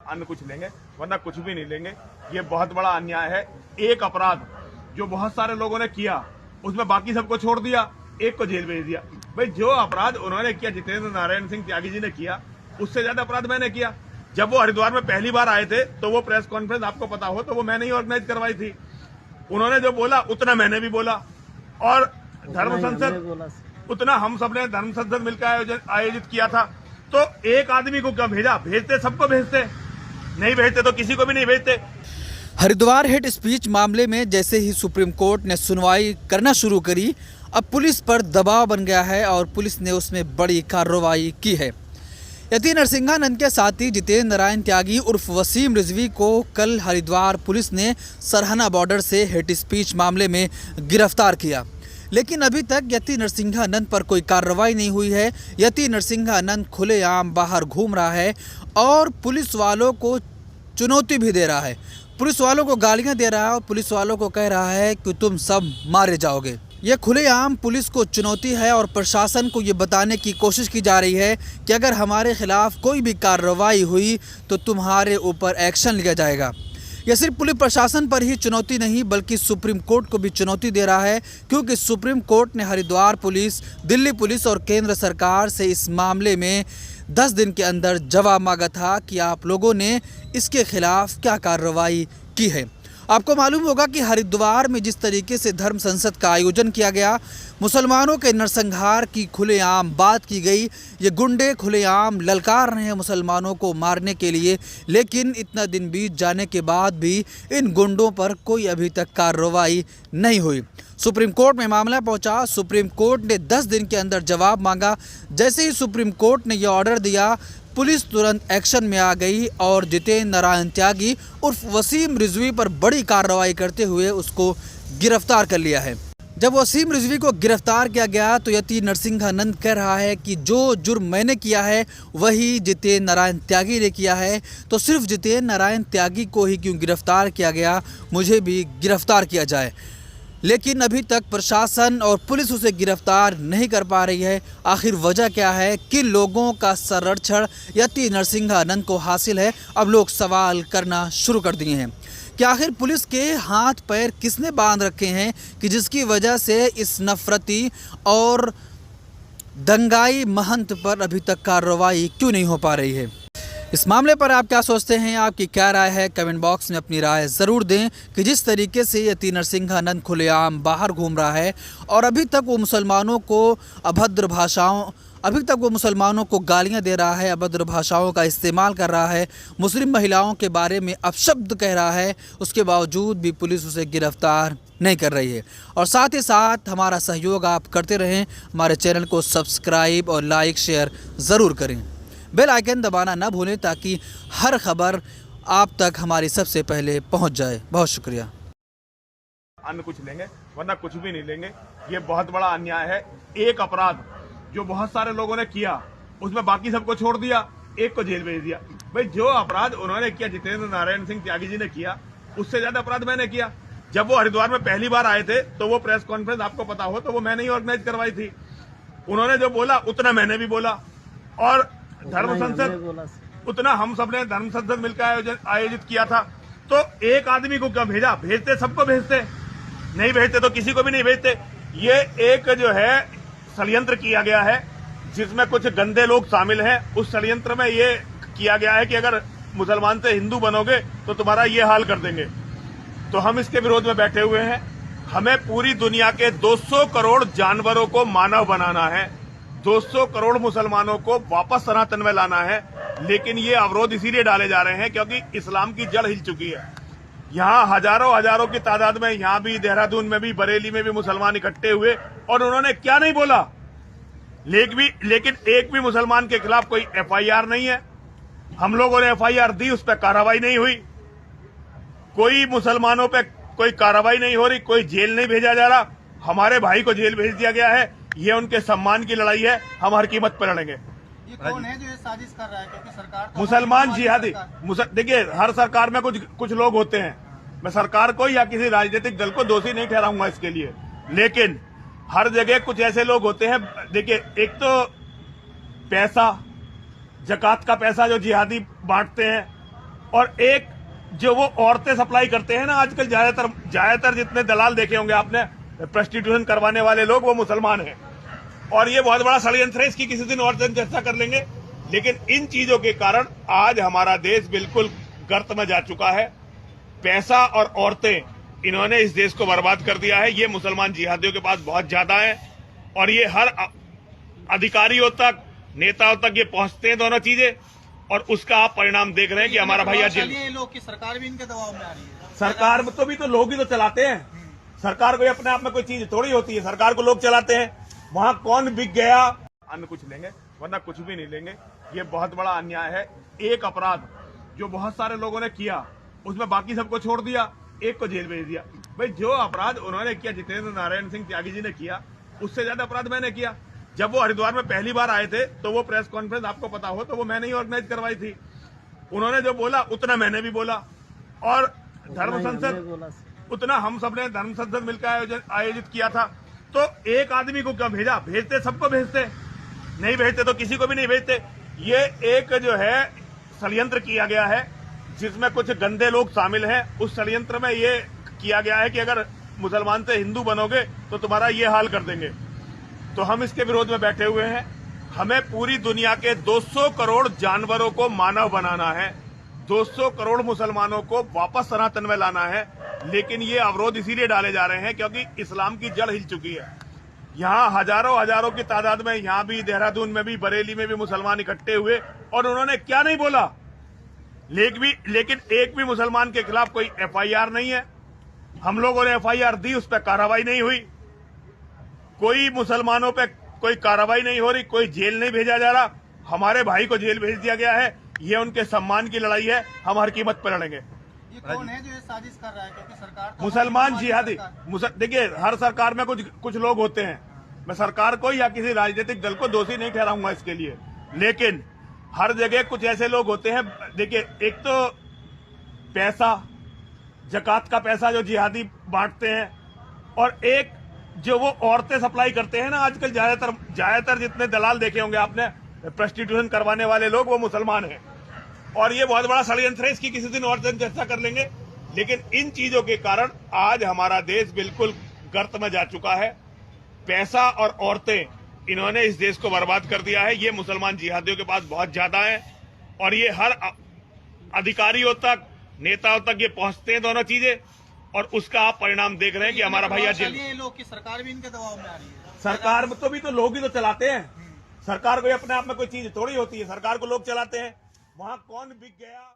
अन्य कुछ लेंगे, वरना कुछ भी नहीं लेंगे। ये बहुत बड़ा अन्याय है। एक अपराध जो बहुत सारे लोगों ने किया, उसमें बाकी सबको छोड़ दिया, एक को जेल भेज दिया। भाई जो अपराध उन्होंने किया, जितेंद्र नारायण सिंह त्यागी जी ने किया, उससे ज्यादा अपराध मैंने किया। जब वो हरिद्वार में पहली बार आए थे तो वो प्रेस कॉन्फ्रेंस, आपको पता हो, तो वो मैंने ही ऑर्गेनाइज करवाई थी। उन्होंने जो बोला उतना मैंने भी बोला, और धर्म संसद उतना हम सबने धर्म संसद मिलकर आयोजित किया था। तो एक आदमी को क्या भेजा? भेजते सबको भेजते, नहीं भेजते तो किसी को भी नहीं भेजते। हरिद्वार हेट स्पीच मामले में जैसे ही सुप्रीम कोर्ट ने सुनवाई करना शुरू करी, अब पुलिस पर दबाव बन गया है और पुलिस ने उसमें बड़ी कार्रवाई की है। यति नरसिंहानंद के साथी जितेंद्र नारायण त्यागी उर्फ वसीम रिजवी को कल हरिद्वार पुलिस ने सरहना बॉर्डर से हेट स्पीच मामले में गिरफ्तार किया, लेकिन अभी तक यति नरसिंहानंद पर कोई कार्रवाई नहीं हुई है। यति नरसिंहानंद खुलेआम बाहर घूम रहा है और पुलिस वालों को चुनौती भी दे रहा है, पुलिस वालों को गालियां दे रहा है और पुलिस वालों को कह रहा है कि तुम सब मारे जाओगे। यह खुलेआम पुलिस को चुनौती है और प्रशासन को ये बताने की कोशिश की जा रही है कि अगर हमारे खिलाफ कोई भी कार्रवाई हुई तो तुम्हारे ऊपर एक्शन लिया जाएगा। यह सिर्फ पुलिस प्रशासन पर ही चुनौती नहीं बल्कि सुप्रीम कोर्ट को भी चुनौती दे रहा है, क्योंकि सुप्रीम कोर्ट ने हरिद्वार पुलिस, दिल्ली पुलिस और केंद्र सरकार से इस मामले में 10 दिन के अंदर जवाब मांगा था कि आप लोगों ने इसके खिलाफ क्या कार्रवाई की है। आपको मालूम होगा कि हरिद्वार में जिस तरीके से धर्म संसद का आयोजन किया गया, मुसलमानों के नरसंहार की खुलेआम बात की गई, ये गुंडे खुलेआम ललकार रहे हैं मुसलमानों को मारने के लिए, लेकिन इतना दिन बीत जाने के बाद भी इन गुंडों पर कोई अभी तक कार्रवाई नहीं हुई। सुप्रीम कोर्ट में मामला पहुंचा, सुप्रीम कोर्ट ने 10 दिन के अंदर जवाब मांगा। जैसे ही सुप्रीम कोर्ट ने यह ऑर्डर दिया, पुलिस तुरंत एक्शन में आ गई और जितेंद्र नारायण त्यागी उर्फ वसीम रिजवी पर बड़ी कार्रवाई करते हुए उसको गिरफ्तार कर लिया है। जब वसीम रिजवी को गिरफ्तार किया गया तो यति नरसिंहानंद कह रहा है कि जो जुर्म मैंने किया है वही जितेंद्र नारायण त्यागी ने किया है, तो सिर्फ जितेंद्र नारायण त्यागी को ही क्यों गिरफ्तार किया गया, मुझे भी गिरफ्तार किया जाए। लेकिन अभी तक प्रशासन और पुलिस उसे गिरफ्तार नहीं कर पा रही है। आखिर वजह क्या है? किन लोगों का संरक्षण यति नरसिंहानंद को हासिल है? अब लोग सवाल करना शुरू कर दिए हैं कि आखिर पुलिस के हाथ पैर किसने बांध रखे हैं कि जिसकी वजह से इस नफरती और दंगाई महंत पर अभी तक कार्रवाई क्यों नहीं हो पा रही है। इस मामले पर आप क्या सोचते हैं? आपकी क्या राय है? कमेंट बॉक्स में अपनी राय ज़रूर दें कि जिस तरीके से यति नरसिंहानंद खुलेआम बाहर घूम रहा है और अभी तक वो मुसलमानों को गालियां दे रहा है, अभद्र भाषाओं का इस्तेमाल कर रहा है, मुस्लिम महिलाओं के बारे में अपशब्द कह रहा है, उसके बावजूद भी पुलिस उसे गिरफ्तार नहीं कर रही है। और साथ ही साथ हमारा सहयोग आप करते रहें, हमारे चैनल को सब्सक्राइब और लाइक शेयर ज़रूर करें, बेल आइकन दबाना ना भूलें ताकि हर खबर आप तक हमारी सबसे पहले पहुंच जाए। बहुत शुक्रिया। अन्य कुछ लेंगे, वरना कुछ भी नहीं लेंगे। ये बहुत बड़ा अन्याय है। एक अपराध जो बहुत सारे लोगों ने किया, उसमें बाकी सबको छोड़ दिया, एक को जेल भेज दिया। भाई जो अपराध उन्होंने किया, जितेंद्र नारायण सिंह त्यागी जी ने किया, उससे ज्यादा अपराध मैंने किया। जब वो हरिद्वार में पहली बार आए थे तो वो प्रेस कॉन्फ्रेंस, आपको पता हो, तो वो मैंने ही ऑर्गेनाइज करवाई थी। उन्होंने जो बोला उतना मैंने भी बोला, और धर्म संसद उतना हम सबने धर्म संसद मिलकर आयोजित किया था। तो एक आदमी को क्या भेजा? भेजते सबको भेजते, नहीं भेजते तो किसी को भी नहीं भेजते। ये एक जो है षड्यंत्र किया गया है जिसमें कुछ गंदे लोग शामिल हैं। उस षड्यंत्र में ये किया गया है कि अगर मुसलमान से हिंदू बनोगे तो तुम्हारा ये हाल कर देंगे। तो हम इसके विरोध में बैठे हुए हैं। हमें पूरी दुनिया के 200 करोड़ जानवरों को मानव बनाना है, 200 करोड़ मुसलमानों को वापस सनातन में लाना है। लेकिन ये अवरोध इसीलिए डाले जा रहे हैं क्योंकि इस्लाम की जड़ हिल चुकी है। यहाँ हजारों की तादाद में, यहाँ भी देहरादून में भी, बरेली में भी मुसलमान इकट्ठे हुए और उन्होंने क्या नहीं बोला, लेकिन एक भी मुसलमान के खिलाफ कोई एफआईआर नहीं है। हम लोगों ने एफआईआर दी, उस पर कार्रवाई नहीं हुई। कोई मुसलमानों पे कोई कार्रवाई नहीं हो रही, कोई जेल नहीं भेजा जा रहा। हमारे भाई को जेल भेज दिया गया है। ये उनके सम्मान की लड़ाई है, हम हर कीमत पर लड़ेंगे। ये कौन है जो ये साजिश कर रहा है? क्योंकि सरकार तो मुसलमान जिहादी। देखिए, हर सरकार में कुछ लोग होते हैं। मैं सरकार को या किसी राजनीतिक दल को दोषी नहीं ठहराऊंगा इसके लिए, लेकिन हर जगह कुछ ऐसे लोग होते हैं। देखिए, एक तो पैसा, जकात का पैसा जो जिहादी बांटते हैं, और एक जो वो औरतें सप्लाई करते हैं ना आजकल, ज्यादातर जितने दलाल देखे होंगे आपने प्रोस्टिट्यूशन करवाने वाले लोग, वो मुसलमान हैं। और ये बहुत बड़ा षड्यंत्र है, इसकी किसी दिन और दिन चर्चा कर लेंगे। लेकिन इन चीजों के कारण आज हमारा देश बिल्कुल गर्त में जा चुका है। पैसा और औरतें, इन्होंने इस देश को बर्बाद कर दिया है। ये मुसलमान जिहादियों के पास बहुत ज्यादा है और ये हर अधिकारियों तक, नेताओं तक ये पहुंचते हैं दोनों चीजें, और उसका आप परिणाम देख रहे हैं कि हमारा भाई आज जेल। ये लोग की सरकार भी इनके दबाव में आ रही है। सरकार में तो भी तो लोग ही तो चलाते हैं। सरकार को अपने आप में कोई चीज थोड़ी होती है, सरकार को लोग चलाते हैं। वहां कौन बिक गया, अन्य कुछ लेंगे वरना कुछ भी नहीं लेंगे। ये बहुत बड़ा अन्याय है। एक अपराध जो बहुत सारे लोगों ने किया, उसमें बाकी सबको छोड़ दिया, एक को जेल भेज दिया। भाई जो अपराध उन्होंने किया, जितेंद्र नारायण सिंह त्यागी जी ने किया, उससे ज्यादा अपराध मैंने किया। जब वो हरिद्वार में पहली बार आए थे तो वो प्रेस कॉन्फ्रेंस, आपको पता हो, तो वो मैंने ही ऑर्गेनाइज करवाई थी। उन्होंने जो बोला उतना मैंने भी बोला, और धर्म संसद, उतना हम सबने धर्म संसद मिलकर आयोजित किया था। तो एक आदमी को क्या भेजा? भेजते सबको भेजते, नहीं भेजते तो किसी को भी नहीं भेजते। ये एक जो है षड्यंत्र किया गया है, जिसमें कुछ गंदे लोग शामिल हैं। उस षड्यंत्र में ये किया गया है कि अगर मुसलमान से हिंदू बनोगे तो तुम्हारा ये हाल कर देंगे। तो हम इसके विरोध में बैठे हुए हैं। हमें पूरी दुनिया के 200 करोड़ जानवरों को मानव बनाना है, 200 करोड़ मुसलमानों को वापस सनातन में लाना है। लेकिन ये अवरोध इसीलिए डाले जा रहे हैं क्योंकि इस्लाम की जड़ हिल चुकी है। यहाँ हजारों की तादाद में, यहाँ भी देहरादून में भी, बरेली में भी मुसलमान इकट्ठे हुए, और उन्होंने क्या नहीं बोला। लेकिन एक भी मुसलमान के खिलाफ कोई FIR नहीं है। हम लोगों ने FIR दी, उस पर कार्रवाई नहीं हुई। कोई मुसलमानों पे कोई कार्रवाई नहीं हो रही, कोई जेल नहीं भेजा जा रहा। हमारे भाई को जेल भेज दिया गया है। ये उनके सम्मान की लड़ाई है, हम हर कीमत पर लड़ेंगे। ये कौन है जो ये साजिश कर रहा है? क्योंकि सरकार तो मुसलमान जिहादी। देखिए, हर सरकार में कुछ लोग होते हैं। मैं सरकार को या किसी राजनीतिक दल को दोषी नहीं ठहराऊंगा इसके लिए, लेकिन हर जगह कुछ ऐसे लोग होते हैं। देखिए, एक तो पैसा, जकात का पैसा जो जिहादी बांटते हैं, और एक जो वो औरतें सप्लाई करते हैं ना आजकल, ज्यादातर जितने दलाल देखे होंगे आपने प्रोस्टिट्यूशन करवाने वाले लोग, वो मुसलमान हैं। और ये बहुत बड़ा षड्यंत्र है, इसकी किसी दिन और दिन चर्चा कर लेंगे। लेकिन इन चीजों के कारण आज हमारा देश बिल्कुल गर्त में जा चुका है। पैसा और औरतें, इन्होंने इस देश को बर्बाद कर दिया है। ये मुसलमान जिहादियों के पास बहुत ज्यादा है और ये हर अधिकारियों तक, नेताओं तक ये पहुंचते हैं दोनों चीजें, और उसका आप परिणाम देख रहे हैं कि हमारा भाई आज जेल। ये लोग की सरकार भी इनके दबाव में आ रही है। सरकार में तो भी तो लोग ही तो चलाते हैं। सरकार को अपने आप में कोई चीज थोड़ी होती है, सरकार को लोग चलाते हैं। वहां कौन बिक गया।